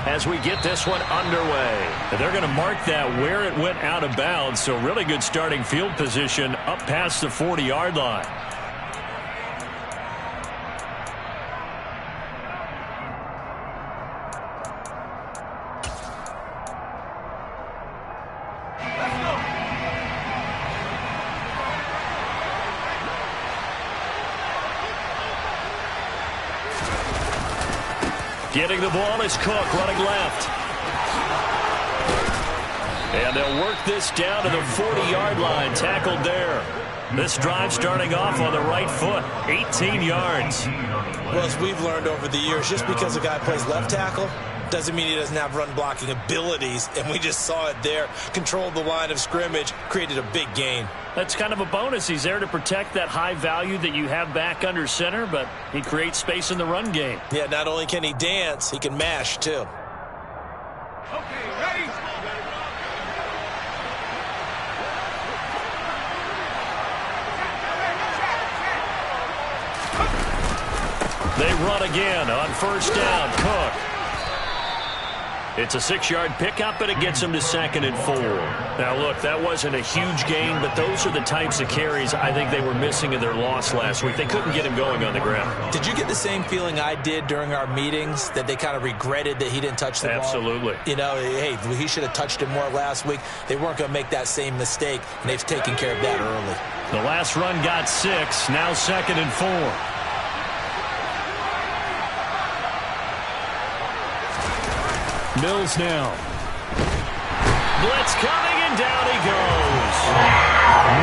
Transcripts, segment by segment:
as we get this one underway. They're going to mark that where it went out of bounds, so really good starting field position up past the 40-yard line. Getting the ball is Cook, running left. And they'll work this down to the 40-yard line, tackled there. This drive starting off on the right foot, 18 yards. Well, as we've learned over the years, just because a guy plays left tackle doesn't mean he doesn't have run-blocking abilities, and we just saw it there. Controlled the line of scrimmage, created a big gain. That's kind of a bonus. He's there to protect that high value that you have back under center, but he creates space in the run game. Yeah, not only can he dance, he can mash, too. Okay, ready? They run again on first down. Cook. It's a 6-yard pickup, and it gets him to 2nd and 4. Now, look, that wasn't a huge gain, but those are the types of carries I think they were missing in their loss last week. They couldn't get him going on the ground. Did you get the same feeling I did during our meetings, that they kind of regretted that he didn't touch the ball? Absolutely. You know, hey, he should have touched it more last week. They weren't going to make that same mistake, and they've taken care of that early. The last run got 6, now 2nd and 4. Mills now. Blitz coming, and down he goes.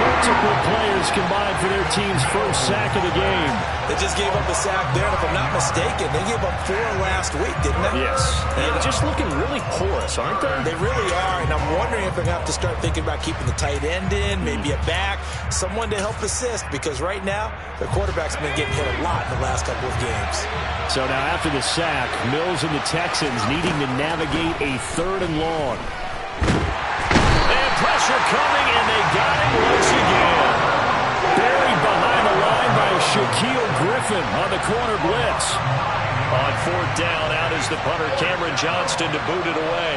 Multiple players combined for their team's first sack of the game. They just gave up a sack there, and if I'm not mistaken, they gave up 4 last week, didn't they? Yes. Yeah, just looking really porous, aren't they? They really are, and I'm wondering if they're going to have to start thinking about keeping the tight end in, maybe a back, someone to help assist, because right now, their quarterback's been getting hit a lot in the last couple of games. So now after the sack, Mills and the Texans needing to navigate a 3rd and long. And pressure coming, and they got him once again. Buried behind the line by Shaquille Griffin on the corner blitz. On 4th down, out is the punter Cameron Johnston to boot it away.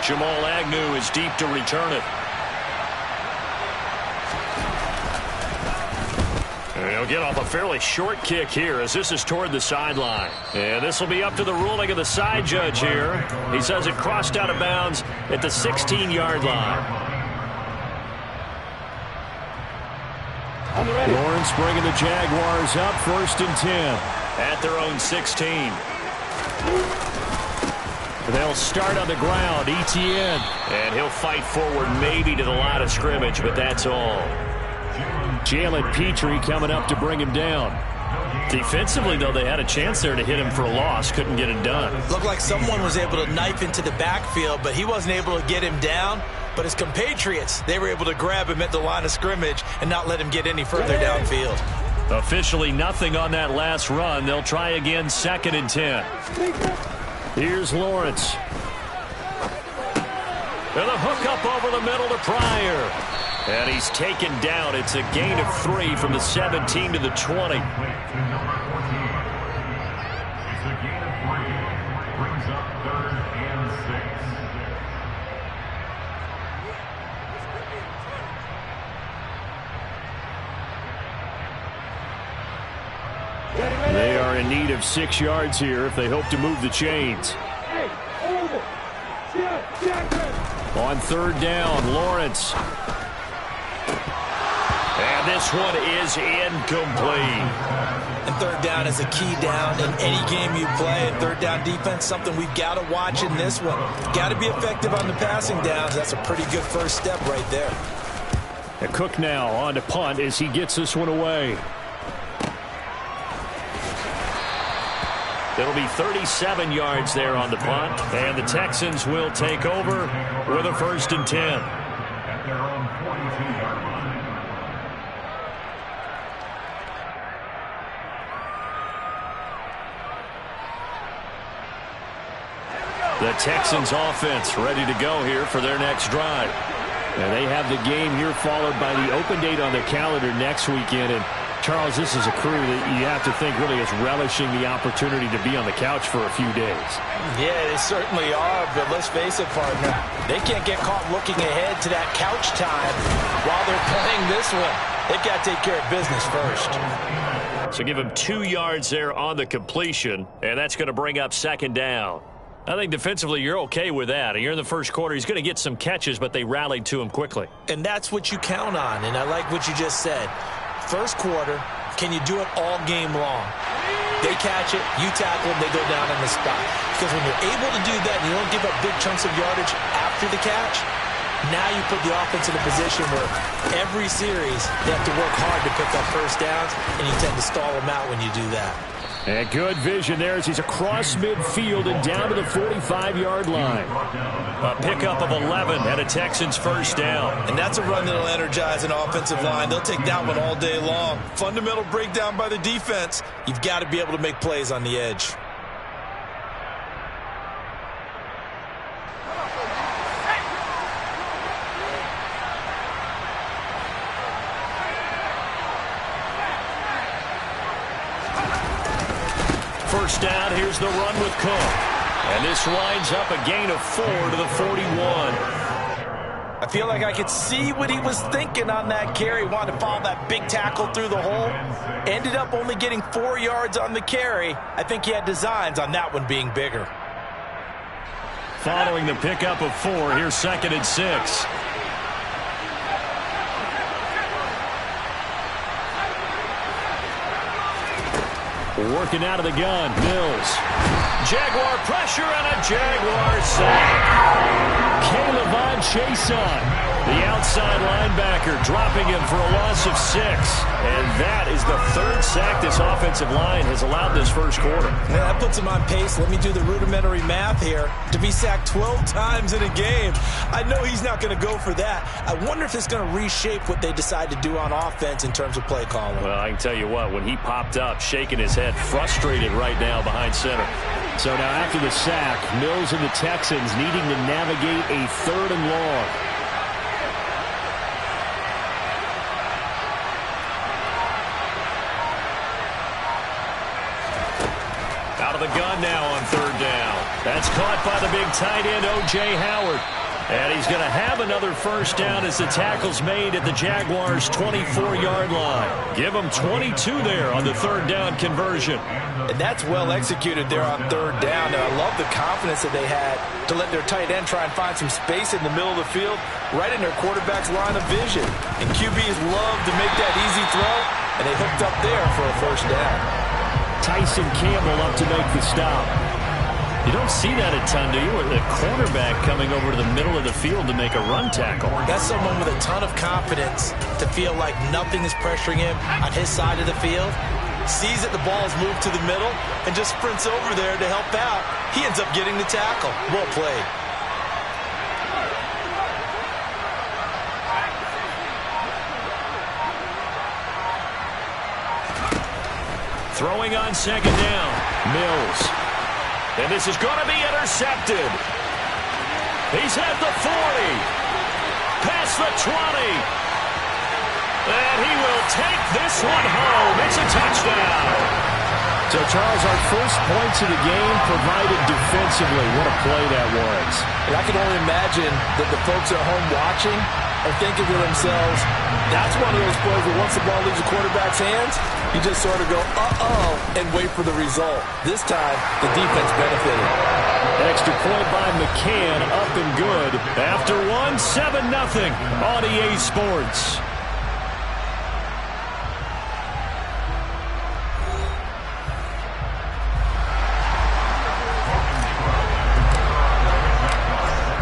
Jamal Agnew is deep to return it. And he'll get off a fairly short kick here as this is toward the sideline. And this will be up to the ruling of the side judge here. He says it crossed out of bounds at the 16-yard line. Lawrence bringing the Jaguars up 1st and 10 at their own 16. They'll start on the ground. Etienne. And he'll fight forward maybe to the line of scrimmage, but that's all. Jalen Petrie coming up to bring him down. Defensively, though, they had a chance there to hit him for a loss. Couldn't get it done. Looked like someone was able to knife into the backfield, but he wasn't able to get him down. But his compatriots, they were able to grab him at the line of scrimmage and not let him get any further downfield. Officially nothing on that last run. They'll try again 2nd and 10. Here's Lawrence. And a hook up over the middle to Pryor. And he's taken down. It's a gain of 3 from the 17 to the 20. They are in need of 6 yards here if they hope to move the chains. On 3rd down, Lawrence. And this one is incomplete. And 3rd down is a key down in any game you play. And 3rd down defense, something we've got to watch in this one. Got to be effective on the passing downs. That's a pretty good first step right there. And Cook now on to punt as he gets this one away. It'll be 37 yards there on the punt. And the Texans will take over with a 1st and 10. The Texans offense ready to go here for their next drive. And they have the game here followed by the open date on their calendar next weekend. And Charles, this is a crew that you have to think really is relishing the opportunity to be on the couch for a few days. Yeah, they certainly are, but let's face it, partner. They can't get caught looking ahead to that couch time while they're playing this one. They've got to take care of business first. So give him 2 yards there on the completion, and that's going to bring up second down. I think defensively you're okay with that. You're in the first quarter. He's going to get some catches, but they rallied to him quickly. And that's what you count on, and I like what you just said. First quarter, can you do it all game long? They catch it, you tackle them, they go down on the spot. Because when you're able to do that and you don't give up big chunks of yardage after the catch, now you put the offense in a position where every series they have to work hard to pick up first downs, and you tend to stall them out when you do that. And good vision there as he's across midfield and down to the 45-yard line. A pickup of 11 and a Texans first down. And that's a run that'll energize an offensive line. They'll take that one all day long. Fundamental breakdown by the defense. You've got to be able to make plays on the edge. First down, here's the run with Cook. And this winds up a gain of 4 to the 41. I feel like I could see what he was thinking on that carry. Wanted to follow that big tackle through the hole. Ended up only getting 4 yards on the carry. I think he had designs on that one being bigger. Following the pickup of 4, here's 2nd and 6. Working out of the gun, Mills. Jaguar pressure and a Jaguar sack. K'Lavon Chaisson, the outside linebacker, dropping him for a loss of 6. And that is the 3rd sack this offensive line has allowed this first quarter. Yeah, that puts him on pace. Let me do the rudimentary math here. To be sacked 12 times in a game, I know he's not going to go for that. I wonder if it's going to reshape what they decide to do on offense in terms of play calling. Well, I can tell you what, when he popped up, shaking his head, frustrated right now behind center. So now after the sack, Mills and the Texans needing to navigate a 3rd and long. Out of the gun now on 3rd down. That's caught by the big tight end, O.J. Howard. And he's going to have another first down as the tackle's made at the Jaguars' 24-yard line. Give them 22 there on the 3rd down conversion. And that's well executed there on 3rd down. And I love the confidence that they had to let their tight end try and find some space in the middle of the field, right in their quarterback's line of vision. And QBs love to make that easy throw, and they hooked up there for a first down. Tyson Campbell up to make the stop. You don't see that a ton, do you? With the cornerback coming over to the middle of the field to make a run tackle. That's someone with a ton of confidence to feel like nothing is pressuring him on his side of the field. Sees that the ball's moved to the middle and just sprints over there to help out. He ends up getting the tackle. Well played. Throwing on 2nd down, Mills. And this is going to be intercepted. He's at the 40. Past the 20. And he will take this one home. It's a touchdown. So, Charles, our first points of the game provided defensively. What a play that was. And I can only imagine that the folks at home watching are thinking to themselves, that's one of those plays where once the ball leaves the quarterback's hands, you just sort of go, uh-oh, and wait for the result. This time, the defense benefited. Extra point by McCann, up and good. After 7-0 on EA Sports.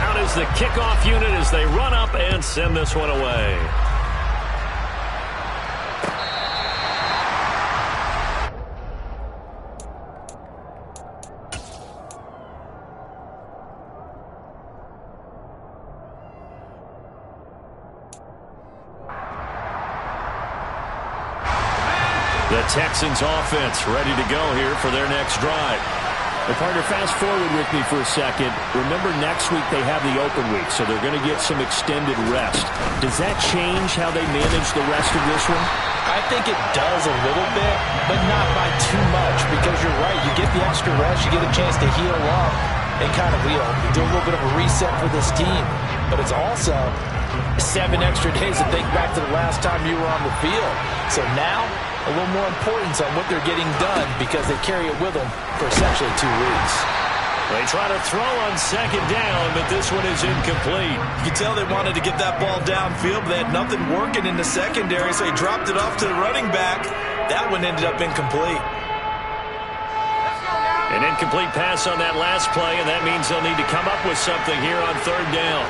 Out is the kickoff unit as they run up and send this one away. The Texans offense ready to go here for their next drive. Well, partner, fast forward with me for a second. Remember, next week they have the open week, so they're going to get some extended rest. Does that change how they manage the rest of this one? I think it does a little bit, but not by too much, because you're right. You get the extra rest, you get a chance to heal up and kind of, do a little bit of a reset for this team. But it's also 7 extra days to think back to the last time you were on the field. So now, a little more importance on what they're getting done because they carry it with them for essentially 2 weeks. They try to throw on second down, but this one is incomplete. You can tell they wanted to get that ball downfield, but they had nothing working in the secondary, so he dropped it off to the running back. That one ended up incomplete. An incomplete pass on that last play, and that means they'll need to come up with something here on third down.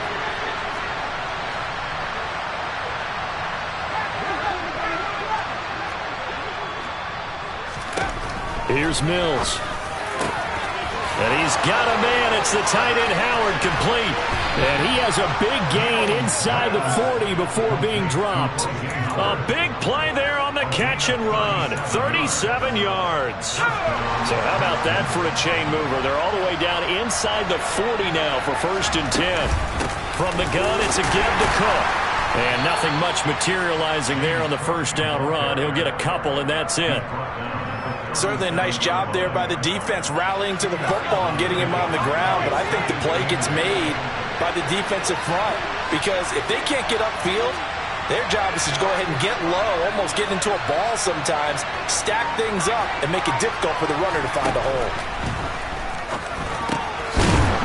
Here's Mills. And he's got a man. It's the tight end Howard, complete. And he has a big gain inside the 40 before being dropped. A big play there on the catch and run. 37 yards. So how about that for a chain mover? They're all the way down inside the 40 now for 1st and 10. From the gun, it's a give to Cook. And nothing much materializing there on the first down run. He'll get a couple, and that's it. Certainly a nice job there by the defense rallying to the football and getting him on the ground, but I think the play gets made by the defensive front because if they can't get upfield, their job is to go ahead and get low, almost get into a ball sometimes, stack things up, and make it difficult for the runner to find a hole.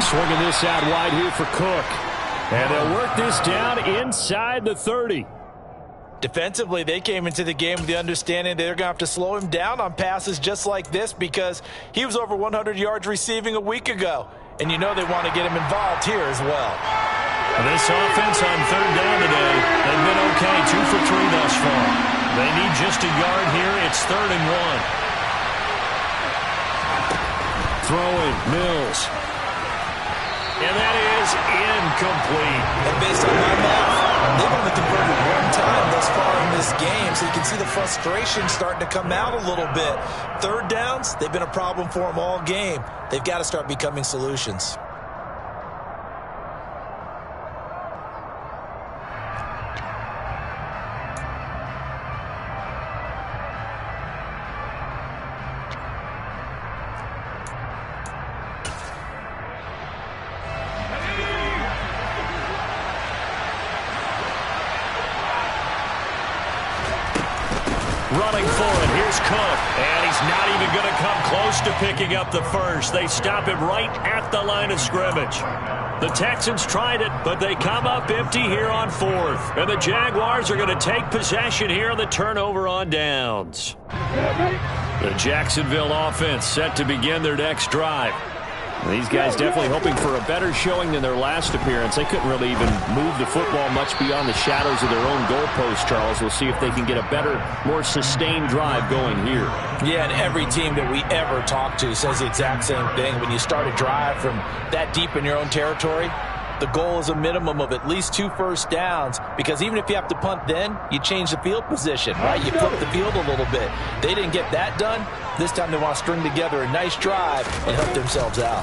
Swinging this out wide here for Cook. And they'll work this down inside the 30. Defensively, they came into the game with the understanding they're going to have to slow him down on passes just like this because he was over 100 yards receiving a week ago. And you know they want to get him involved here as well. This offense on third down today, they've been okay, 2 for 3 thus far. They need just a yard here. It's 3rd and 1. Throwing, Mills. And that is incomplete. And based on my math, they've only converted 1 time thus far in this game, so you can see the frustration starting to come out a little bit. 3rd downs, they've been a problem for them all game. They've got to start becoming solutions. Running for it. Here's Cook. And he's not even going to come close to picking up the first. They stop him right at the line of scrimmage. The Texans tried it, but they come up empty here on 4th. And the Jaguars are going to take possession here on the turnover on downs. The Jacksonville offense set to begin their next drive. These guys definitely hoping for a better showing than their last appearance. They couldn't really even move the football much beyond the shadows of their own goalpost, Charles. We'll see if they can get a better, more sustained drive going here. Yeah, and every team that we ever talk to says the exact same thing. When you start a drive from that deep in your own territory, the goal is a minimum of at least 2 first downs because even if you have to punt then, you change the field position, right? You flip the field a little bit. They didn't get that done. This time they want to string together a nice drive and help themselves out.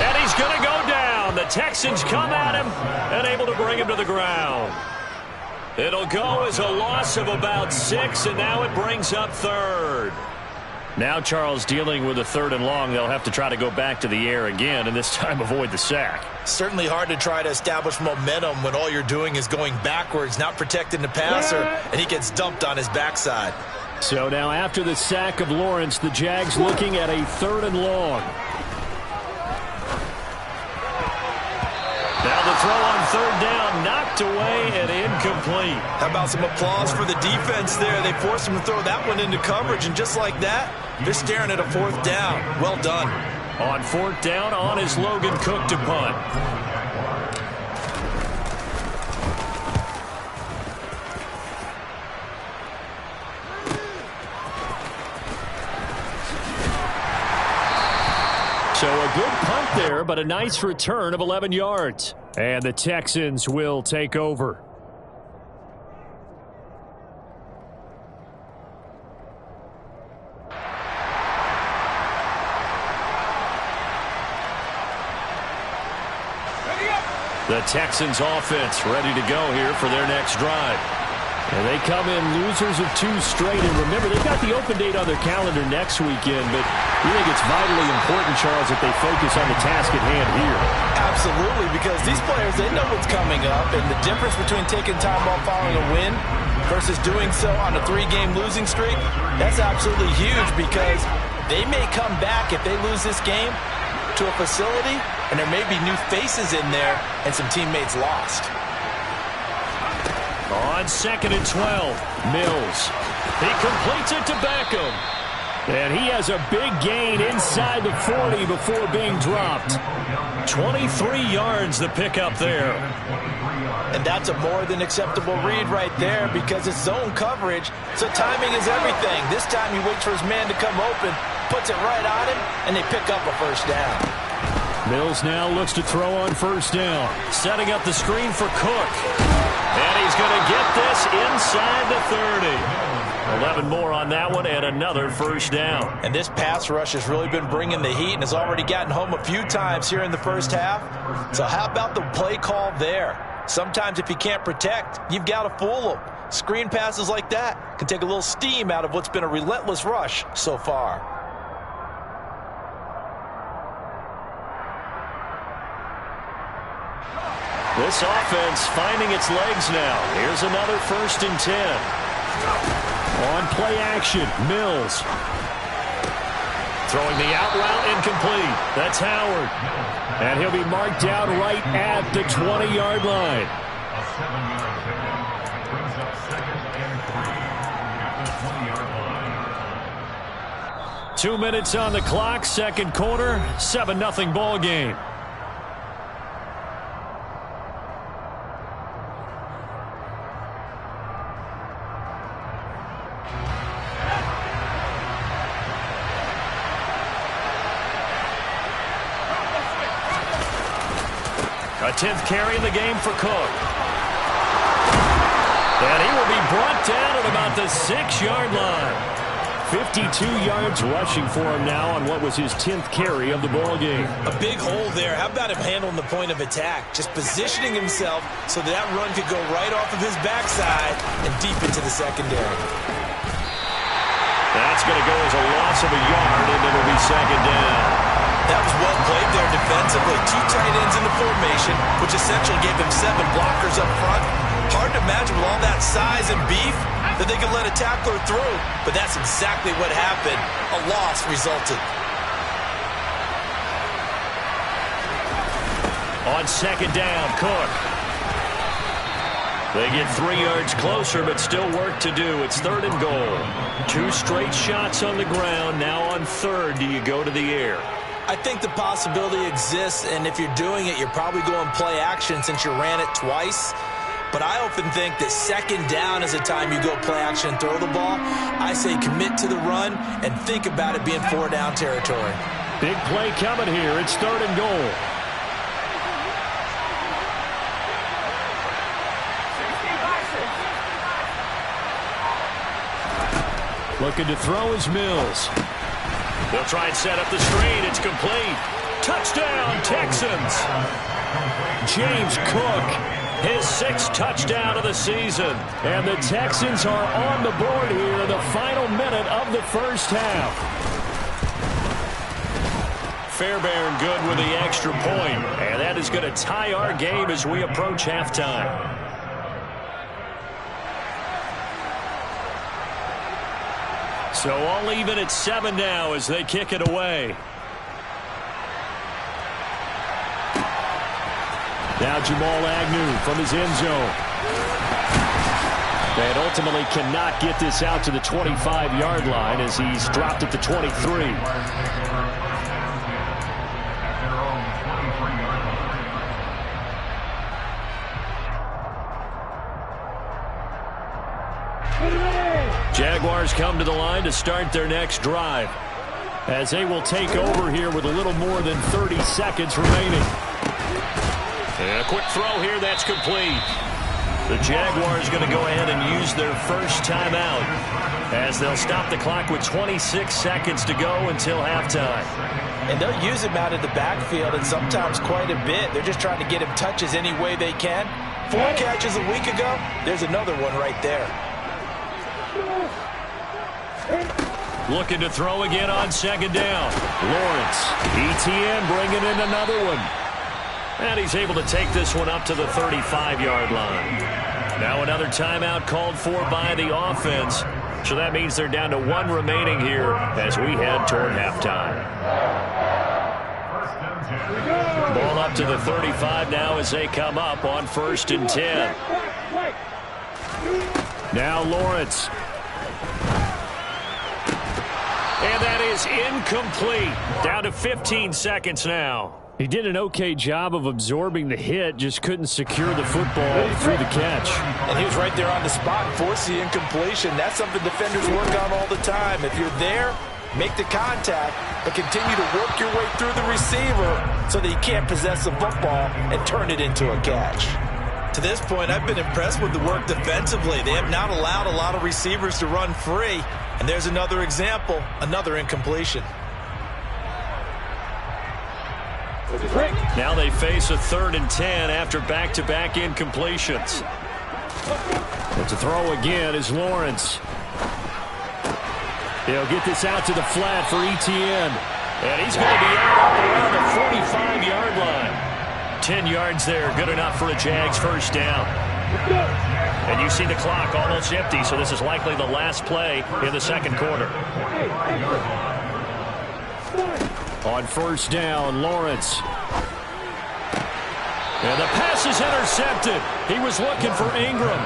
And he's going to go down. The Texans come at him and able to bring him to the ground. It'll go as a loss of about 6, and now it brings up 3rd. Now Charles dealing with a 3rd and long. They'll have to try to go back to the air again and this time avoid the sack. Certainly hard to try to establish momentum when all you're doing is going backwards, not protecting the passer, and he gets dumped on his backside. So now after the sack of Lawrence, the Jags looking at a 3rd and long. Now the throw on 3rd down, knocked away and incomplete. How about some applause for the defense there? They forced him to throw that one into coverage, and just like that, they're staring at a 4th down. Well done. On 4th down, on is Logan Cook to punt. So a good punt there, but a nice return of 11 yards. And the Texans will take over. The Texans offense ready to go here for their next drive. And they come in losers of 2 straight. And remember, they've got the open date on their calendar next weekend, but we think it's vitally important, Charles, that they focus on the task at hand here. Absolutely, because these players, they know what's coming up, and the difference between taking time off following a win versus doing so on a 3-game losing streak, that's absolutely huge, because they may come back if they lose this game to a facility, and there may be new faces in there and some teammates lost. On 2nd and 12, Mills. He completes it to Beckham. And he has a big gain inside the 40 before being dropped. 23 yards the pickup there. And that's a more than acceptable read right there, because it's zone coverage, so timing is everything. This time he waits for his man to come open, puts it right on him, and they pick up a first down. Mills now looks to throw on first down. Setting up the screen for Cook. And he's going to get this inside the 30. 11 more on that one and another first down. And this pass rush has really been bringing the heat and has already gotten home a few times here in the first half. So how about the play call there? Sometimes if you can't protect, you've got to fool them. Screen passes like that can take a little steam out of what's been a relentless rush so far. This offense finding its legs now. Here's another 1st and 10. On play action, Mills. Throwing the out route incomplete. That's Howard. And he'll be marked down right at the 20-yard line. 2 minutes on the clock, 2nd quarter, 7-0 ball game. A 10th carry in the game for Cook. And he will be brought down at about the 6-yard line. 52 yards rushing for him now on what was his 10th carry of the ball game. A big hole there. How about him handling the point of attack? Just positioning himself so that run could go right off of his backside and deep into the secondary. That's going to go as a loss of a yard, and it'll be 2nd down. That was well played there defensively. 2 tight ends in the formation, which essentially gave him 7 blockers up front. Hard to imagine with all that size and beef that they could let a tackler through, but that's exactly what happened. A loss resulted. On 2nd down, Cook. They get 3 yards closer, but still work to do. It's 3rd and goal. 2 straight shots on the ground. Now on 3rd, do you go to the air? I think the possibility exists, and if you're doing it, you're probably going play action since you ran it twice. But I often think that 2nd down is a time you go play action and throw the ball. I say commit to the run and think about it being 4-down territory. Big play coming here. It's 3rd and goal. Looking to throw is Mills. They'll try and set up the screen. It's complete. Touchdown, Texans. James Cook, his 6th touchdown of the season. And the Texans are on the board here in the final minute of the first half. Fairbairn good with the extra point. And that is going to tie our game as we approach halftime. So all even at 7 now as they kick it away. Now Jamal Agnew from his end zone. And ultimately cannot get this out to the 25-yard line as he's dropped at the 23. Jaguars come to the line to start their next drive as they will take over here with a little more than 30 seconds remaining. And a quick throw here, that's complete. The Jaguars going to go ahead and use their first timeout. as they'll stop the clock with 26 seconds to go until halftime. And they'll use him out of the backfield, and sometimes quite a bit. They're just trying to get him touches any way they can. 4 catches a week ago, there's another one right there. Looking to throw again on second down. Lawrence. ETN bringing in another one. And he's able to take this one up to the 35-yard line. Now another timeout called for by the offense. So that means they're down to 1 remaining here as we head toward halftime. Ball up to the 35 now as they come up on 1st and 10. Now Lawrence. And that is incomplete. Down to 15 seconds now. He did an okay job of absorbing the hit, just couldn't secure the football through the catch. And he was right there on the spot and forced the incompletion. That's something defenders work on all the time. If you're there, make the contact, but continue to work your way through the receiver so that he can't possess the football and turn it into a catch. To this point, I've been impressed with the work defensively. They have not allowed a lot of receivers to run free. And there's another example, another incompletion. Now they face a 3rd and 10 after back-to-back incompletions. But to throw again is Lawrence. He'll get this out to the flat for ETN. And he's going to be out around the 45-yard line. 10 yards there, good enough for a Jags first down. And you see the clock almost empty, so this is likely the last play in the second quarter. On 1st down, Lawrence. And the pass is intercepted. He was looking for Ingram.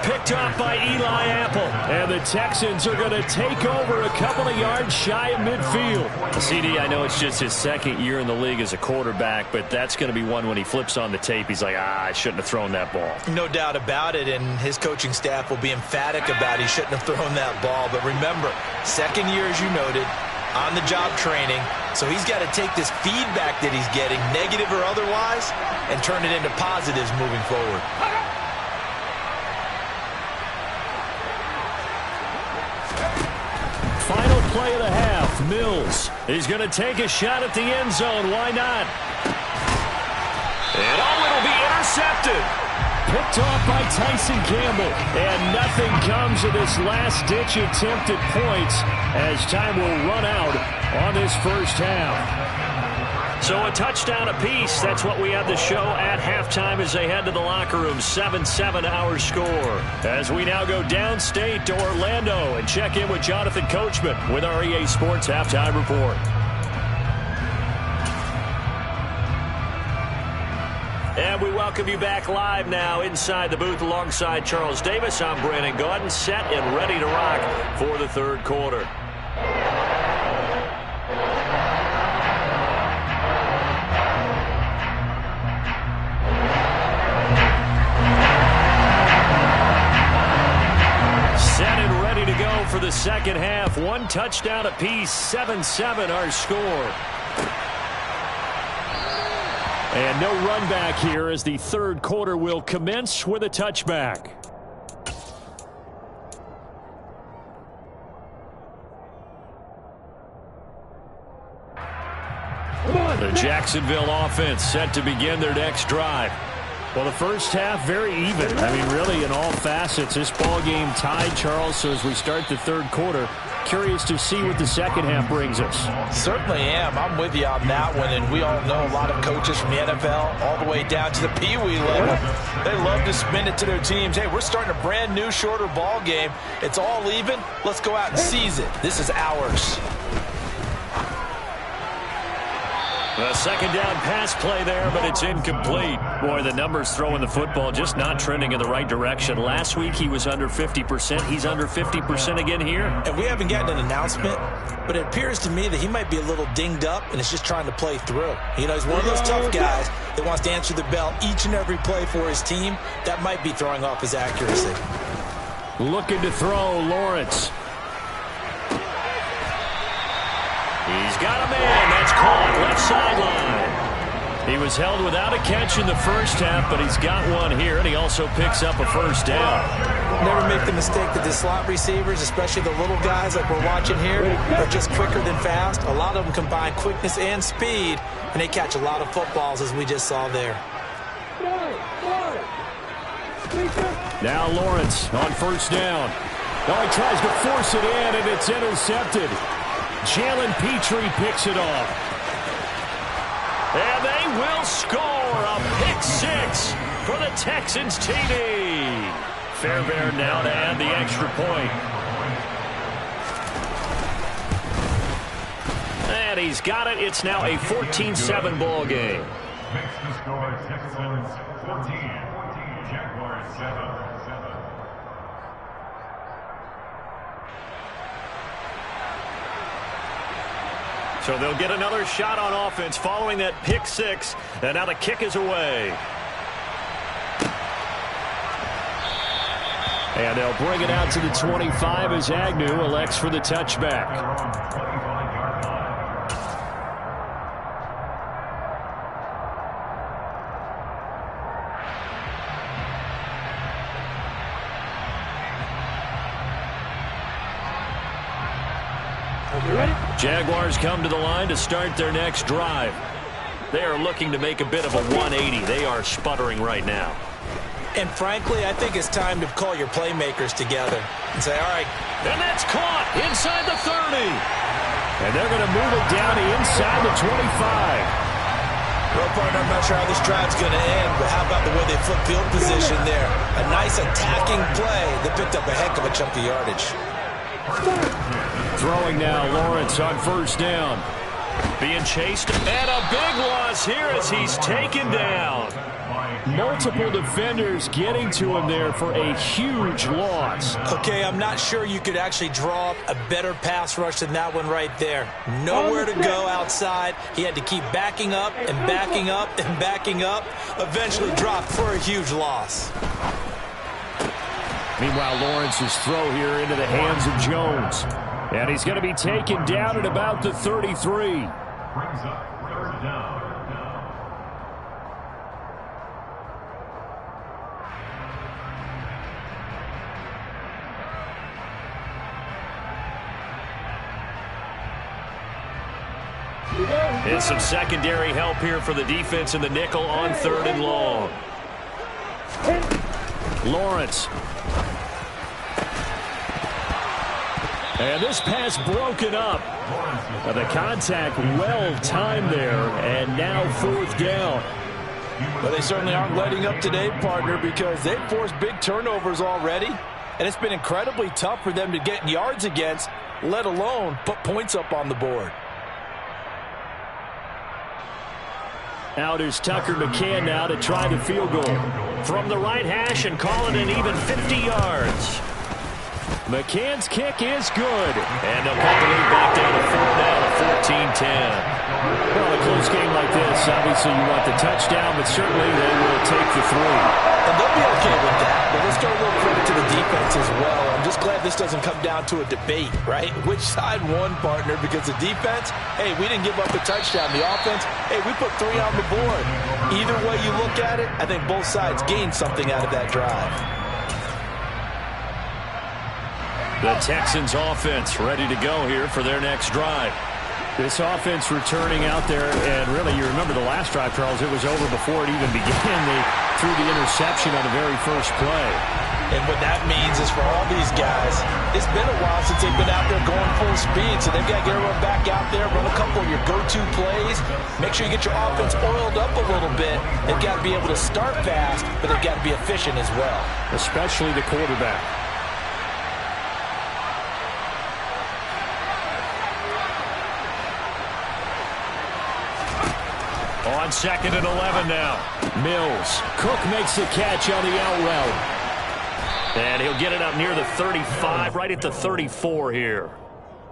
Picked off by Eli Apple. And the Texans are going to take over a couple of yards shy of midfield. CD, I know it's just his 2nd year in the league as a quarterback, but that's going to be one when he flips on the tape. He's like, I shouldn't have thrown that ball. No doubt about it, and his coaching staff will be emphatic about he shouldn't have thrown that ball. But remember, 2nd year, as you noted, on-the-job training. So he's got to take this feedback that he's getting, negative or otherwise, and turn it into positives moving forward. Final play of the half, Mills. He's going to take a shot at the end zone. Why not? And it'll be intercepted. Picked off by Tyson Campbell. And nothing comes of this last-ditch attempt at points as time will run out on this first half. So a touchdown apiece. That's what we have the show at halftime as they head to the locker room. 7-7 our score. As we now go downstate to Orlando and check in with Jonathan Coachman with our EA Sports Halftime Report. And we welcome you back live now inside the booth alongside Charles Davis. I'm Brandon Gaudin, set and ready to rock for the third quarter. Set and ready to go for the second half. 1 touchdown apiece, 7-7 our score. And no run back here as the third quarter will commence with a touchback. The Jacksonville offense set to begin their next drive. Well, the first half, very even. I mean, really, in all facets, this ball game tied, Charles. So as we start the third quarter, curious to see what the second half brings us. Certainly am. I'm with you on that one. And we all know a lot of coaches from the NFL all the way down to the Pee-wee level. They love to spin it to their teams. Hey, we're starting a brand new, shorter ball game. It's all even. Let's go out and seize it. This is ours. A second down pass play there, but it's incomplete. Boy, the numbers throwing the football just not trending in the right direction. Last week he was under 50%. He's under 50% again here. And we haven't gotten an announcement, but it appears to me that he might be a little dinged up and is just trying to play through. You know, he's one of those tough guys that wants to answer the bell each and every play for his team. That might be throwing off his accuracy. Looking to throw, Lawrence. He's got a man. That's caught left sideline. He was held without a catch in the first half, but he's got one here, and he also picks up a first down. Never make the mistake that the slot receivers, especially the little guys like we're watching here, are just quicker than fast. A lot of them combine quickness and speed, and they catch a lot of footballs, as we just saw there. Now Lawrence on first down. Oh, he tries to force it in, and it's intercepted. Jalen Petrie picks it off. And they will score a pick six for the Texans TD. Fairbairn now to add the extra point. And he's got it. It's now a 14-7 ball game. Makes the score Texans 14, Jaguars 7. So they'll get another shot on offense following that pick six. And now the kick is away. And they'll bring it out to the 25 as Agnew elects for the touchback. Jaguars come to the line to start their next drive. They are looking to make a bit of a 180. They are sputtering right now. And frankly, I think it's time to call your playmakers together and say, all right. And that's caught inside the 30. And they're going to move it down to inside the 25. Well, partner, I'm not sure how this drive's going to end, but how about the way they flip field position there? A nice attacking play that picked up a heck of a chunk of yardage. Throwing now, Lawrence on first down. Being chased, and a big loss here as he's taken down. Multiple defenders getting to him there for a huge loss. Okay, I'm not sure you could actually draw up a better pass rush than that one right there. Nowhere to go outside. He had to keep backing up and backing up and backing up. Eventually dropped for a huge loss. Meanwhile, Lawrence's throw here into the hands of Jones. And he's going to be taken down at about the 33. Brings up third down. And some secondary help here for the defense in the nickel on third and long. Lawrence. And this pass broken up. The contact well timed there, and now fourth down. Well, they certainly aren't letting up today, partner, because they've forced big turnovers already, and it's been incredibly tough for them to get yards against, let alone put points up on the board. Out is Tucker McCann now to try the field goal. From the right hash and call it an even 50 yards. McCann's kick is good. And they'll cut the lead back down to 4 now to 14-10. Well, a close game like this, obviously you want the touchdown, but certainly they will take the 3. And they'll be okay with that. But let's throw a little credit to the defense as well. I'm just glad this doesn't come down to a debate, right? Which side won, partner? Because the defense, hey, we didn't give up a touchdown. The offense, hey, we put 3 on the board. Either way you look at it, I think both sides gained something out of that drive. The Texans offense ready to go here for their next drive. This offense returning out there, and really, you remember the last drive, Charles, it was over before it even began. They threw the interception on the very first play. And what that means is for all these guys, it's been a while since they've been out there going full speed, so they've got to get everyone back out there, run a couple of your go-to plays, make sure you get your offense oiled up a little bit. They've got to be able to start fast, but they've got to be efficient as well. Especially the quarterback. On second and 11 now. Mills. Cook makes the catch on the out route. And he'll get it up near the 35, right at the 34 here.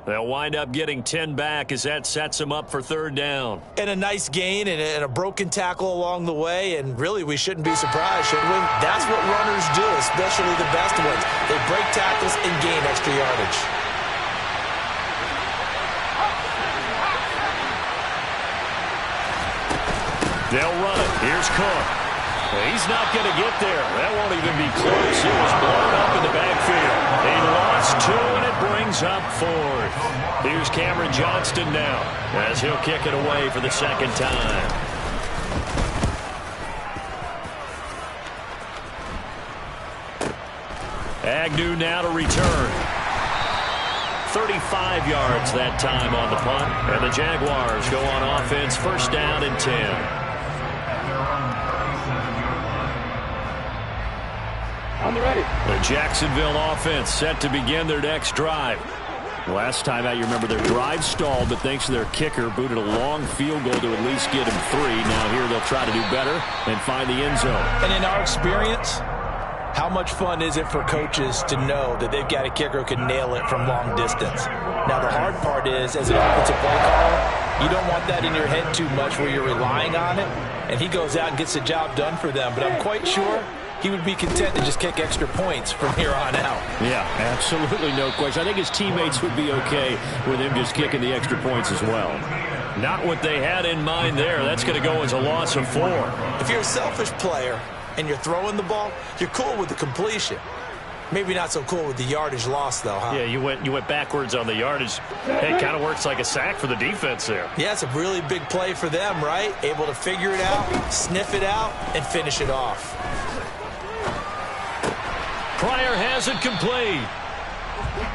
They'll wind up getting 10 back as that sets them up for third down. And a nice gain and a broken tackle along the way, and really we shouldn't be surprised, should we? That's what runners do, especially the best ones. They break tackles and gain extra yardage. They'll run it. Here's Cook. He's not going to get there. That won't even be close. It was blown up in the backfield. He lost 2, and it brings up 4th. Here's Cameron Johnston now as he'll kick it away for the second time. Agnew now to return. 35 yards that time on the punt. And the Jaguars go on offense, first down and 10. On the ready. The Jacksonville offense set to begin their next drive. Last time out, you remember their drive stalled, but thanks to their kicker, booted a long field goal to at least get him 3. Now here they'll try to do better and find the end zone. And in our experience, how much fun is it for coaches to know that they've got a kicker who can nail it from long distance? Now, the hard part is, as an offensive play caller, you don't want that in your head too much where you're relying on it, and he goes out and gets the job done for them. But I'm quite sure he would be content to just kick extra points from here on out. Yeah, absolutely no question. I think his teammates would be okay with him just kicking the extra points as well. Not what they had in mind there. That's going to go as a loss of 4. If you're a selfish player and you're throwing the ball, you're cool with the completion. Maybe not so cool with the yardage loss, though, huh? Yeah, you went backwards on the yardage. It kind of works like a sack for the defense there. Yeah, it's a really big play for them, right? Able to figure it out, sniff it out, and finish it off. Pryor has it complete.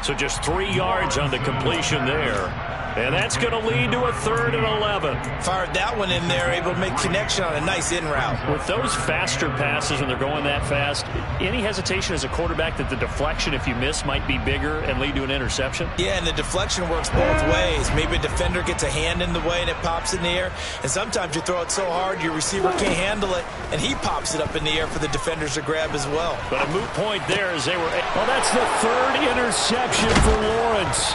So just 3 yards on the completion there. And that's going to lead to a 3rd and 11. Fired that one in there, able to make connection on a nice in route. With those faster passes when they're going that fast, any hesitation as a quarterback that the deflection, if you miss, might be bigger and lead to an interception? Yeah, and the deflection works both ways. Maybe a defender gets a hand in the way and it pops in the air. And sometimes you throw it so hard your receiver can't handle it, and he pops it up in the air for the defenders to grab as well. But a moot point there as they were... Well, that's the 3rd interception for Lawrence.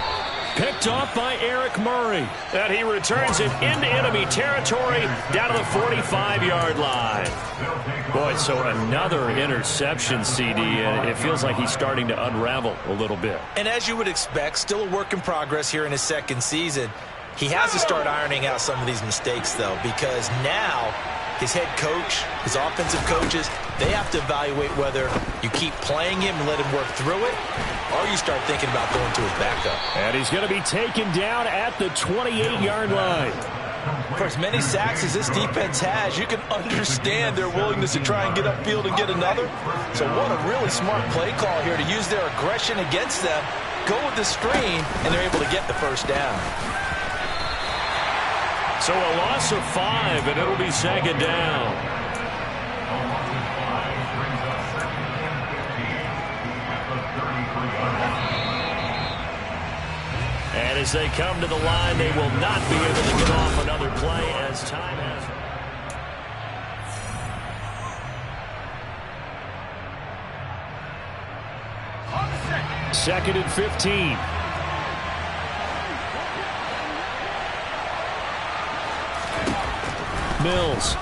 Picked off by Eric Murray. And he returns it into enemy territory down to the 45-yard line. Boy, so another interception, CD, and it feels like he's starting to unravel a little bit. And as you would expect, still a work in progress here in his second season. He has to start ironing out some of these mistakes, though, because now his head coach, his offensive coaches, they have to evaluate whether you keep playing him and let him work through it, or you start thinking about going to his backup. And he's going to be taken down at the 28-yard line. For as many sacks as this defense has, you can understand their willingness to try and get upfield and get another. So what a really smart play call here to use their aggression against them, go with the screen, and they're able to get the first down. So a loss of 5, and it'll be second down. And as they come to the line, they will not be able to get off another play as time has. 2nd and 15. Mills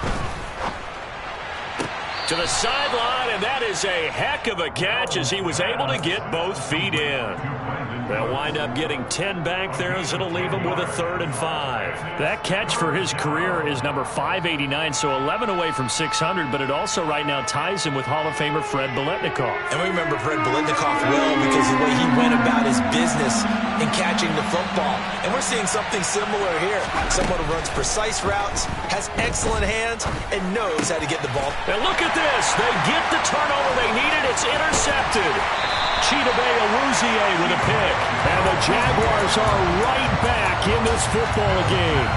to the sideline, and that is a heck of a catch as he was able to get both feet in. They'll wind up getting 10 back there as it'll leave him with a 3rd and 5. That catch for his career is number 589, so 11 away from 600, but it also right now ties him with Hall of Famer Fred Biletnikoff. And we remember Fred Biletnikoff well because the way he went about his business in catching the football. And we're seeing something similar here. Someone who runs precise routes, has excellent hands, and knows how to get the ball. And look at this. They get the turnover they needed. It's intercepted. Chidobe Awuzie with a pick. And the Jaguars are right back in this football game.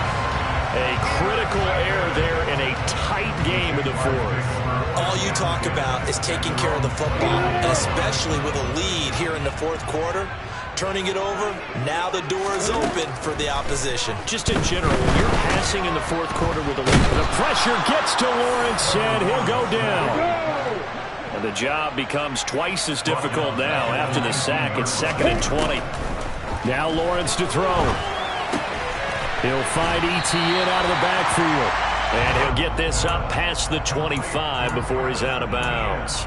A critical error there in a tight game in the 4th. All you talk about is taking care of the football, and especially with a lead here in the 4th quarter. Turning it over, now the door is open for the opposition. Just in general, when you're passing in the 4th quarter with a lead, the pressure gets to Lawrence, and he'll go down. And the job becomes twice as difficult now after the sack. It's 2nd and 20. Now Lawrence to throw. He'll find Etienne out of the backfield. And he'll get this up past the 25 before he's out of bounds.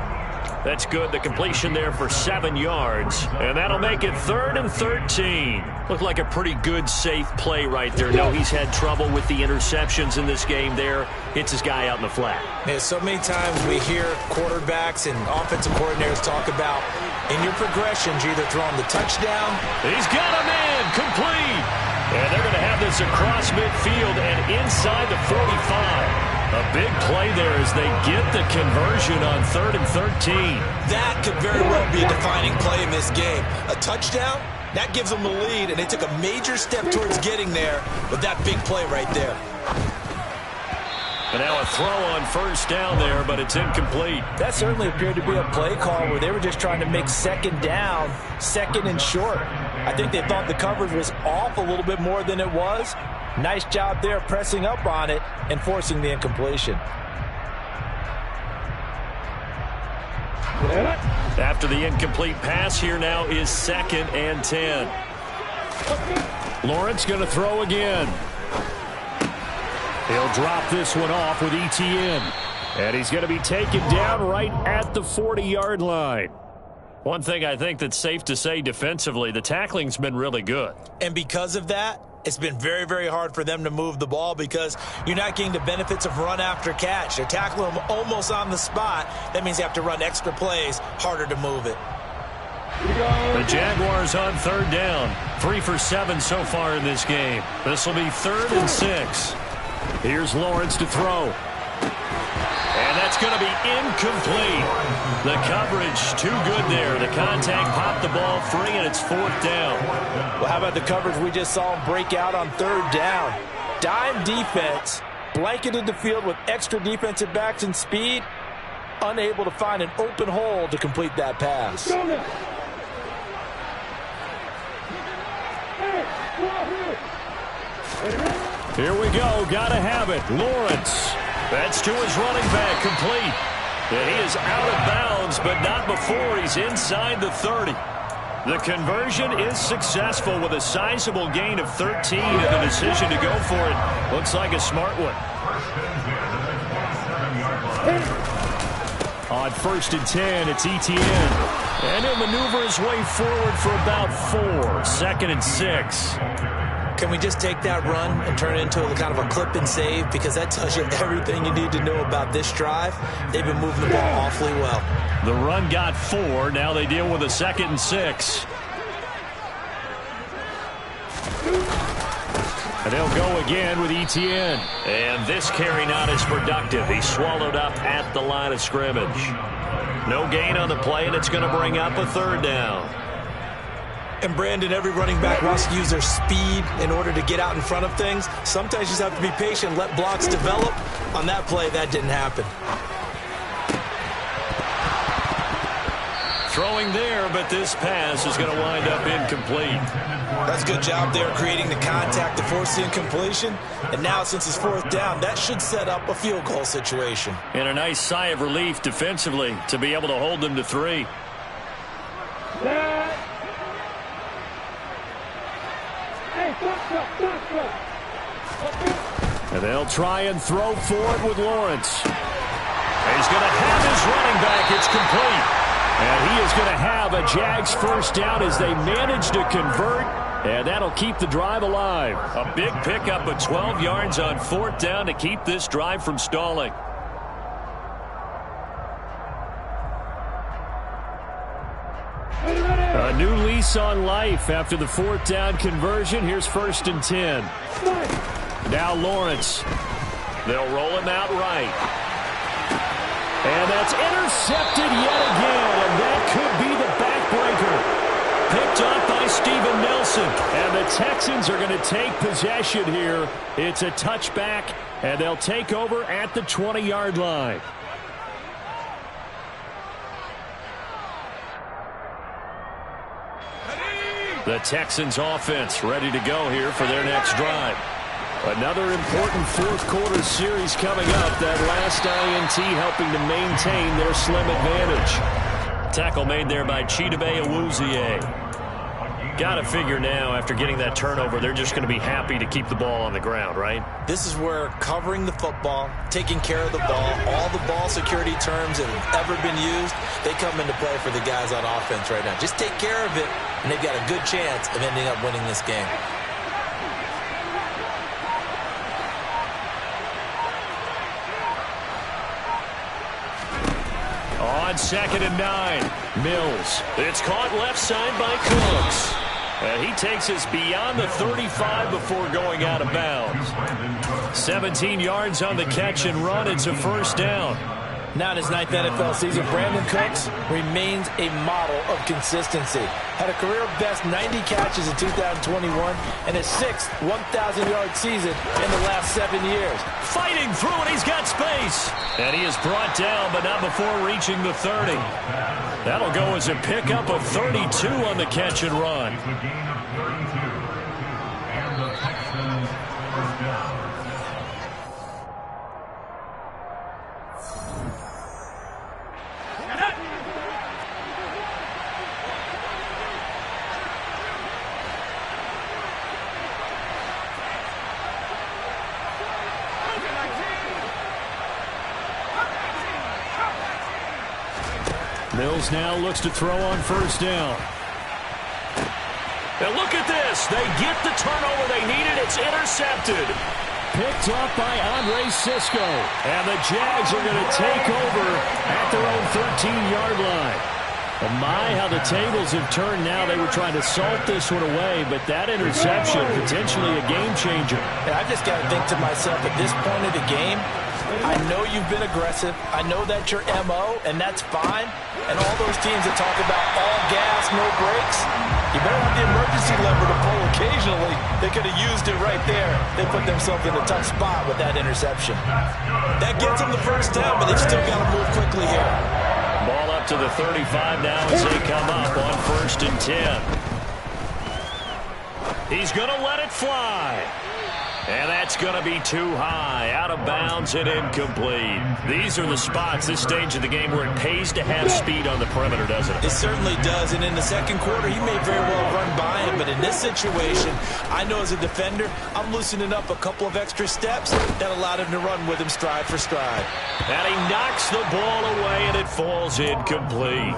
That's good. The completion there for 7 yards. And that'll make it 3rd and 13. Looked like a pretty good, safe play right there. No, he's had trouble with the interceptions in this game there. Hits his guy out in the flat. Yeah, so many times we hear quarterbacks and offensive coordinators talk about in your progressions, you're either throwing the touchdown. He's got him in. Complete. And they're going to have this across midfield and inside the 45. A big play there as they get the conversion on 3rd and 13. That could very well be a defining play in this game. A touchdown, that gives them the lead, and they took a major step towards getting there with that big play right there. And now a throw on 1st down there, but it's incomplete. That certainly appeared to be a play call where they were just trying to make 2nd down, 2nd and short. I think they thought the coverage was off a little bit more than it was. Nice job there pressing up on it and forcing the incompletion. After the incomplete pass, here now is 2nd and 10. Lawrence going to throw again. He'll drop this one off with ETN. And he's going to be taken down right at the 40-yard line. One thing I think that's safe to say defensively, the tackling's been really good. And because of that, it's been very, very hard for them to move the ball because you're not getting the benefits of run after catch. They're tackling them almost on the spot. That means you have to run extra plays, harder to move it. The Jaguars on 3rd down. 3 for 7 so far in this game. This will be 3rd and 6. Here's Lawrence to throw. And that's going to be incomplete. The coverage too good there. The contact popped the ball free, and it's 4th down. Well, how about the coverage we just saw him break out on 3rd down? Dime defense, blanketed the field with extra defensive backs and speed, unable to find an open hole to complete that pass. Here we go. Got to have it. Lawrence. That's to his running back. Complete. And he is out of bounds, but not before he's inside the 30. The conversion is successful with a sizable gain of 13, and the decision to go for it looks like a smart one. On 1st and 10, it's ETN. And he'll maneuver his way forward for about 4. 2nd and 6. Can we just take that run and turn it into a kind of a clip and save? Because that tells you everything you need to know about this drive. They've been moving the ball awfully well. The run got 4. Now they deal with a 2nd and 6. And they'll go again with ETN. And this carry not as productive. He's swallowed up at the line of scrimmage. No gain on the play, and it's going to bring up a 3rd down. And Brandon, every running back wants to use their speed in order to get out in front of things. Sometimes you just have to be patient, let blocks develop. On that play, that didn't happen. Throwing there, but this pass is going to wind up incomplete. That's a good job there creating the contact to force the incompletion. And now, since it's 4th down, that should set up a field goal situation. And a nice sigh of relief defensively to be able to hold them to 3. And they'll try and throw for it with Lawrence. He's going to have his running back. It's complete. And he is going to have a Jags 1st down as they manage to convert. And that'll keep the drive alive. A big pickup of 12 yards on 4th down to keep this drive from stalling. A new lease on life after the 4th down conversion. Here's 1st and 10. Now Lawrence. They'll roll him out right. And that's intercepted yet again. And that could be the backbreaker. Picked up by Steven Nelson. And the Texans are going to take possession here. It's a touchback. And they'll take over at the 20-yard line. The Texans offense ready to go here for their next drive. Another important 4th quarter series coming up. That last INT helping to maintain their slim advantage. Tackle made there by Chidobe Awuzie. Got to figure now, after getting that turnover, they're just going to be happy to keep the ball on the ground, right? This is where covering the football, taking care of the ball, all the ball security terms that have ever been used, they come into play for the guys on offense right now. Just take care of it, and they've got a good chance of ending up winning this game. On 2nd and 9, Mills. It's caught left side by Cooks. And he takes us beyond the 35 before going out of bounds. 17 yards on the catch and run. It's a first down. Now in his 9th NFL season, Brandin Cooks remains a model of consistency. Had a career-best 90 catches in 2021 and his 6th 1,000-yard season in the last 7 years. Fighting through, and he's got space. And he is brought down, but not before reaching the 30. That'll go as a pickup of 32 on the catch and run. It's a gain of 32. And the Texans first down. Mills now looks to throw on first down. And look at this. They get the turnover they needed. It's intercepted. Picked up by Andre Cisco. And the Jags are going to take over at their own 13-yard line. Oh my, how the tables have turned now. They were trying to salt this one away, but that interception, potentially a game changer. And I just got to think to myself, at this point of the game, I know you've been aggressive. I know that's your MO, and that's fine. And all those teams that talk about all gas, no brakes, you better have the emergency lever to pull occasionally. They could have used it right there. They put themselves in a tough spot with that interception. That gets them the first down, but they've still got to move quickly here. Ball up to the 35 now as they come up on 1st and 10. He's going to let it fly. And that's going to be too high, out of bounds and incomplete. These are the spots, this stage of the game, where it pays to have speed on the perimeter, doesn't it? It certainly does, and in the second quarter, he may very well run by him, but in this situation, I know as a defender, I'm loosening up a couple of extra steps that allowed him to run with him stride for stride. And he knocks the ball away, and it falls incomplete.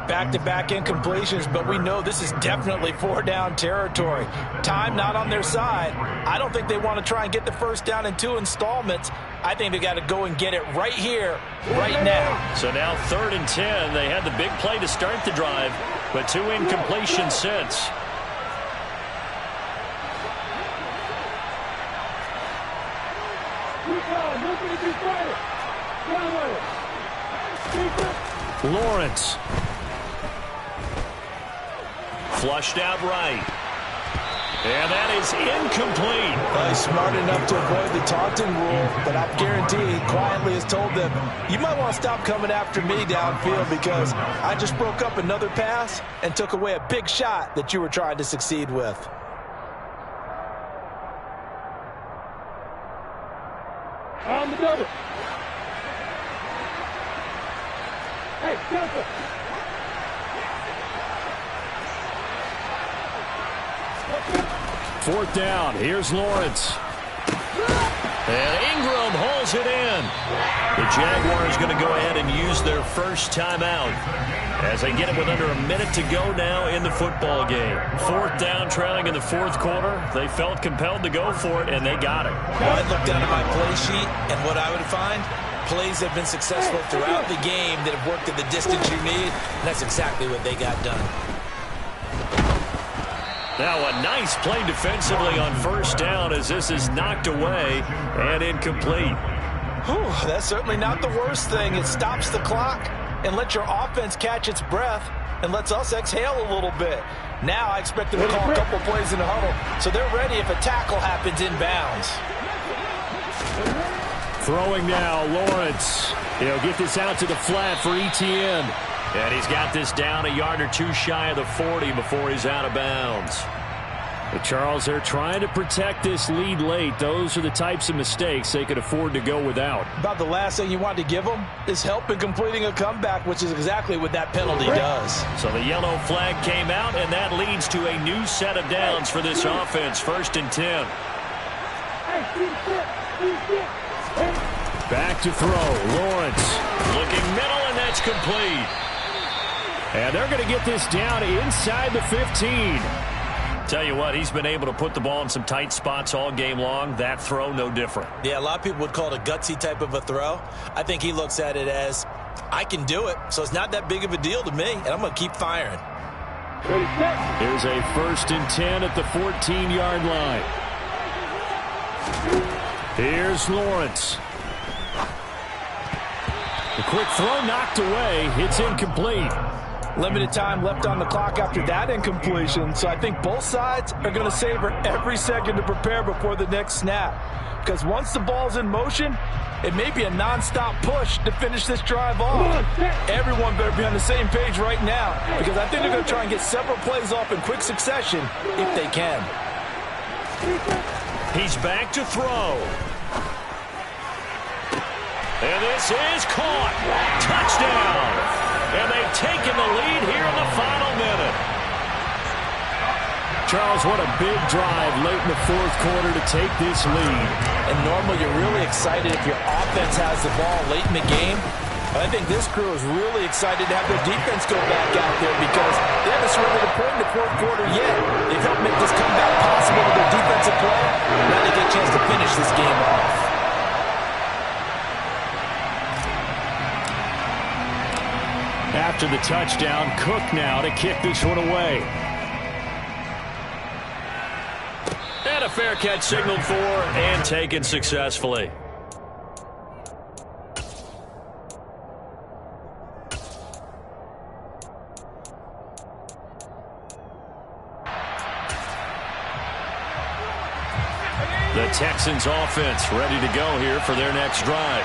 Back-to-back incompletions, but we know this is definitely 4-down territory. Time not on their side. I don't think they want to try and get the first down in 2 installments. I think they got to go and get it right here, right now. So now 3rd and 10. They had the big play to start the drive, but 2 incompletions since. Lawrence. Flushed out right. And that is incomplete. He's smart enough to avoid the taunting rule, but I guarantee he quietly has told them, you might want to stop coming after me downfield because I just broke up another pass and took away a big shot that you were trying to succeed with. On the double. Hey, Jennifer. 4th down. Here's Lawrence. And Ingram holds it in. The Jaguars going to go ahead and use their first timeout as they get it with under a minute to go now in the football game. 4th down, trailing in the 4th quarter. They felt compelled to go for it, and they got it. Well, I looked down at my play sheet, and what I would find, plays have been successful throughout the game that have worked at the distance you need, and that's exactly what they got done. Now a nice play defensively on first down as this is knocked away and incomplete. Whew, that's certainly not the worst thing. It stops the clock and lets your offense catch its breath and lets us exhale a little bit. Now I expect them to call a couple plays in the huddle so they're ready if a tackle happens inbounds. Throwing now, Lawrence. He'll get this out to the flat for Etienne. And he's got this down a yard or two shy of the 40 before he's out of bounds. But Charles, they're trying to protect this lead late. Those are the types of mistakes they could afford to go without. About the last thing you want to give them is help in completing a comeback, which is exactly what that penalty does. So the yellow flag came out, and that leads to a new set of downs for this offense. 1st and 10. Back to throw. Lawrence looking middle, and that's complete. And they're going to get this down inside the 15. Tell you what, he's been able to put the ball in some tight spots all game long. That throw, no different. Yeah, a lot of people would call it a gutsy type of a throw. I think he looks at it as, I can do it, so it's not that big of a deal to me, and I'm going to keep firing. Here's a 1st and 10 at the 14-yard line. Here's Lawrence. The quick throw knocked away. It's incomplete. Limited time left on the clock after that incompletion, so I think both sides are going to savor every second to prepare before the next snap. Because once the ball's in motion, it may be a nonstop push to finish this drive off. Everyone better be on the same page right now, because I think they're going to try and get several plays off in quick succession if they can. He's back to throw. And this is caught. Touchdown. And they've taken the lead here in the final minute. Charles, what a big drive late in the 4th quarter to take this lead. And normally you're really excited if your offense has the ball late in the game. But I think this crew is really excited to have their defense go back out there because they haven't surrendered a point in the 4th quarter yet. They've helped make this comeback possible with their defensive play. Now they get a chance to finish this game off. After the touchdown, Cook now to kick this one away. And a fair catch signaled for and taken successfully. The Texans offense ready to go here for their next drive.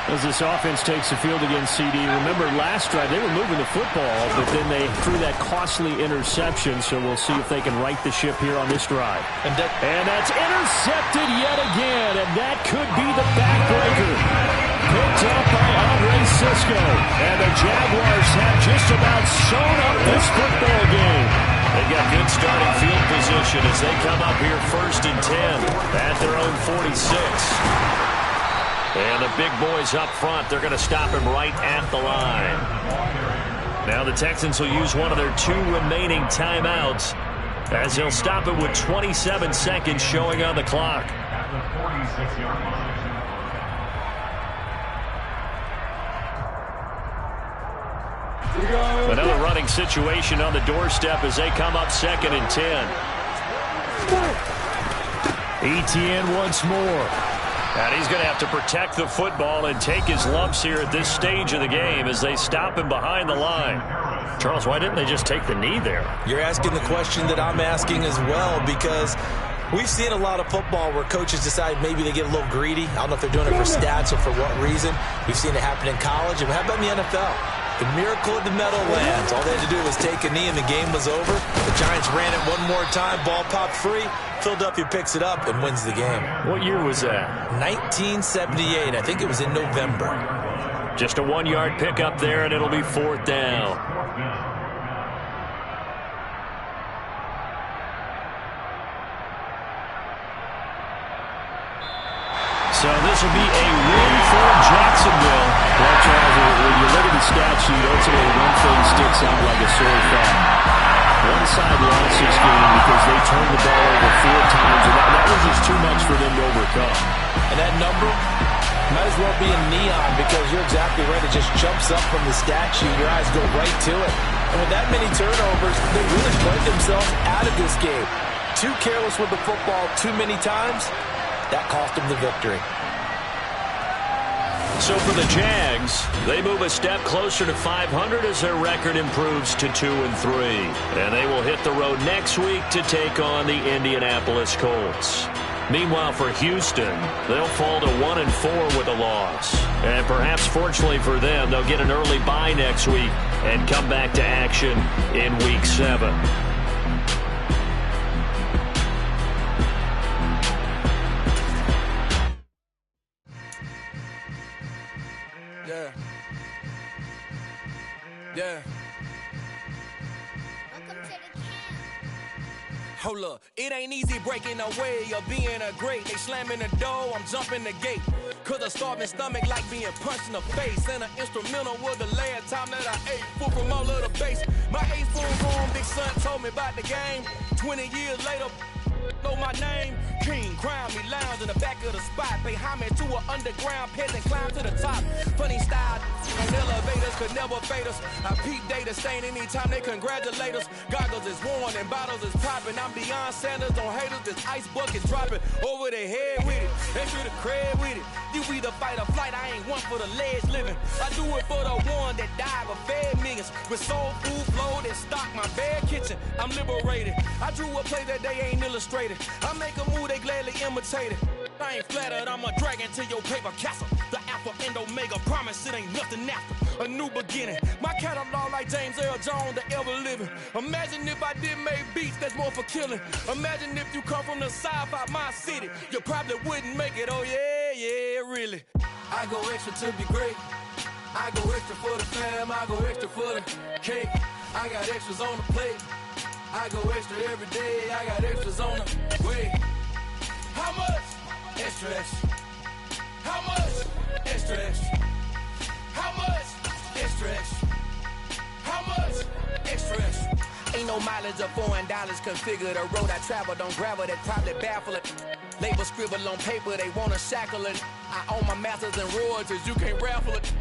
As this offense takes the field against CD, remember last drive they were moving the football, but then they threw that costly interception, so we'll see if they can right the ship here on this drive. And that's intercepted yet again, and that could be the backbreaker. Picked up by Andre Cisco, and the Jaguars have just about sewn up this football game. They've got good starting field position as they come up here 1st and 10 at their own 46. And the big boys up front, they're going to stop him right at the line. Now the Texans will use one of their 2 remaining timeouts as they'll stop it with 27 seconds showing on the clock. At the 46-yard line. Another running situation on the doorstep as they come up 2nd and 10. Etienne once more. And he's going to have to protect the football and take his lumps here at this stage of the game as they stop him behind the line. Charles, why didn't they just take the knee there? You're asking the question that I'm asking as well, because we've seen a lot of football where coaches decide maybe they get a little greedy. I don't know if they're doing it for stats or for what reason. We've seen it happen in college. And how about in the NFL? The miracle of the Meadowlands. All they had to do was take a knee and the game was over. The Giants ran it one more time. Ball popped free. Philadelphia picks it up and wins the game. What year was that? 1978. I think it was in November. Just a 1-yard pickup there, and it'll be 4th down. So this will be a win for Jacksonville. Well, Charles, when you look at the stat sheet, ultimately one thing sticks out like a sore thumb. One side lost this game because they turned the ball over 4 times, and that was just too much for them to overcome. And that number might as well be in neon because you're exactly right. It just jumps up from the stat sheet. Your eyes go right to it. And with that many turnovers, they really played themselves out of this game. Too careless with the football too many times. That cost them the victory. So for the Jags, they move a step closer to 500 as their record improves to 2-3. And they will hit the road next week to take on the Indianapolis Colts. Meanwhile, for Houston, they'll fall to 1-4 with a loss. And perhaps fortunately for them, they'll get an early bye next week and come back to action in Week 7. Yeah. Yeah. Welcome to the camp. Hold up, it ain't easy breaking away or being a great. They slamming the door, I'm jumping the gate. Cause a starving stomach like being punched in the face. And an instrumental was the last time that I ate food from all of the base. My ace full room, big son told me about the game. 20 years later, know my name. King, crown me, lounge in the back of the spot. Pay homage to an underground peasant, climb to the top. Funny style, on elevators could never fade us. I peep data stain anytime they congratulate us. Goggles is worn and bottles is popping. I'm Deion Sanders on haters, this ice bucket dropping over their head with it. Extra the cred with it. You either fight or flight, I ain't one for the ledge living. I do it for the one that died but fed millions. With soul food flow that stock my bad kitchen. I'm liberated. I drew a play that they ain't illustrated. I make a move they gladly imitated. I ain't flattered, I'm a dragon to your paper castle. The alpha and omega, promise it ain't nothing after. A new beginning. My catalog like James Earl Jones, the ever living. Imagine if I did make beats that's more for killing. Imagine if you come from the south out my city. You probably wouldn't make it, oh yeah, yeah, really. I go extra to be great. I go extra for the fam, I go extra for the cake. I got extras on the plate. I go extra every day, I got extras on the way. How much? Extra, extra. How much? Extra, extra. How much? Extra, extra. How much? Extra, extra. Ain't no mileage of $4 configure the road I travel. Don't gravel, that probably baffle it. Label scribble on paper, they wanna shackle it. I own my masters and royalties, you can't raffle it.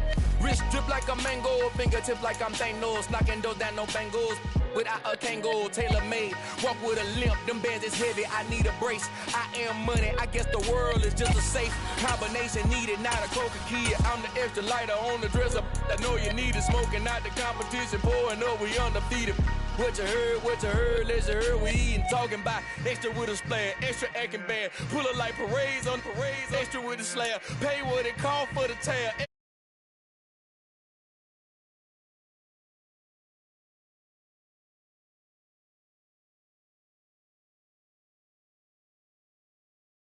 Wrist drip like a mango, fingertips like I'm Thanos. Knocking doors down, no bangles. Without a Kango, tailor-made. Walk with a limp, them bands is heavy, I need a brace. I am money, I guess the world is just a safe combination needed, not a coca kid. I'm the extra lighter on the dresser. I know you need it, smoking out the competition, pouring up, we undefeated. What you heard, let's heard, we eating, talking about extra with a splash, extra acting bad. Pull it like parades on parades, extra with a slab. Pay what it cost for the tab.